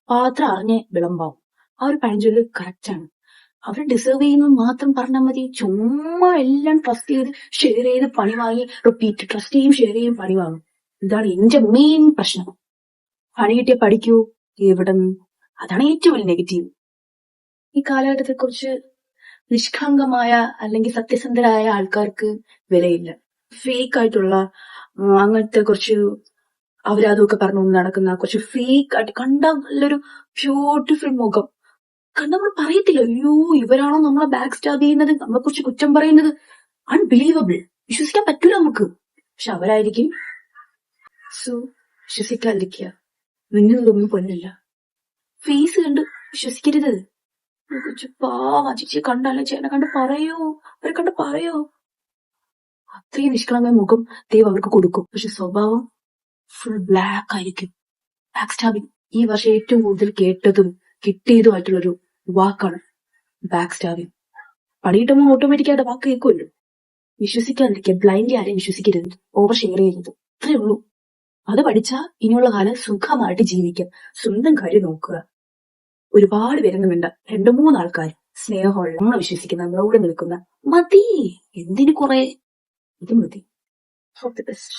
പാത്രം അറിഞ്ഞ് വിളമ്പാവും. ആ ഒരു പഴഞ്ചൊല്ല് കറക്റ്റാണ്. അവർ ഡിസേർവ് ചെയ്യുന്നത് മാത്രം പറഞ്ഞാൽ മതി. ചുമ്മാ എല്ലാം ട്രസ്റ്റ് ചെയ്ത് ഷെയർ ചെയ്ത് പണി വാങ്ങി റിപ്പീറ്റ് ട്രസ്റ്റ് ചെയ്യും, ഷെയർ ചെയ്യും, പണി വാങ്ങും. ഇതാണ് എന്റെ മെയിൻ പ്രശ്നം. പണി കിട്ടിയ പഠിക്കൂ, എവിടെ നിന്ന്? അതാണ് ഏറ്റവും വലിയ നെഗറ്റീവ്. ഈ കാലഘട്ടത്തെ കുറിച്ച് നിഷ്കളങ്കമായ അല്ലെങ്കിൽ സത്യസന്ധരായ ആൾക്കാർക്ക് വിലയില്ല. ഫേക്ക് ആയിട്ടുള്ള അങ്ങനത്തെ കുറച്ച് അവരതൊക്കെ പറഞ്ഞു നടക്കുന്ന കുറച്ച് ഫേക്ക് ആയിട്ട് കണ്ട നല്ലൊരു ബ്യൂട്ടിഫുൾ മുഖം കണ്ട നമ്മൾ പറയത്തില്ല, അയ്യോ ഇവരാണോ നമ്മളെ ബാക്ക് സ്റ്റാബ് ചെയ്യുന്നത്, നമ്മളെ കുറിച്ച് കുറ്റം പറയുന്നത്. അൺബിലീവബിൾ, വിശ്വസിക്കാൻ പറ്റൂല നമുക്ക്. പക്ഷെ അവരായിരിക്കും. സോ വിശ്വസിക്കാതിരിക്കുക. നിന്നതൊന്നും പൊന്നില്ല. ഫേസ് കണ്ട് വിശ്വസിക്കരുത്. പാവ ചേച്ചിയെ കണ്ടല്ലേ, ചേട്ടനെ കണ്ട് പറയോ, അവരെ കണ്ട് പറയോ. അത്രയും നിഷ്കളമായ മുഖം ദൈവം അവർക്ക് കൊടുക്കും. പക്ഷെ സ്വഭാവം ഫുൾ ബ്ലാക്ക് ആയിരിക്കും. ബാക്ക് സ്റ്റാബിങ് ഈ വർഷം ഏറ്റവും കൂടുതൽ കേട്ടതും കിട്ടിയതുമായിട്ടുള്ളൊരു വാക്കാണ് ബാക്ക് സ്റ്റാബിങ്. പണിയിട്ടപ്പോൾ ഓട്ടോമാറ്റിക്കായിട്ട് വാക്ക് കേൾക്കുമല്ലോ. വിശ്വസിക്കാതിരിക്കുക, ബ്ലൈൻഡ്ലി ആരെയും വിശ്വസിക്കരുത്, ഓവർ ഷെയർ ചെയ്യരുത്. അത്രേ ഉള്ളൂ. അത് പഠിച്ചാൽ ഇനിയുള്ള കാലം സുഖമായിട്ട് ജീവിക്കാം. സ്വന്തം കാര്യം നോക്കുക. ഒരുപാട് പേരൊന്നും വേണ്ട, 2-3 ആൾക്കാർ സ്നേഹമുള്ള, നമ്മളെ വിശ്വസിക്കുന്ന, നമ്മളോട് നിൽക്കുന്ന മതി. എന്തിനു കുറെ? ഇത് മതി. All the best.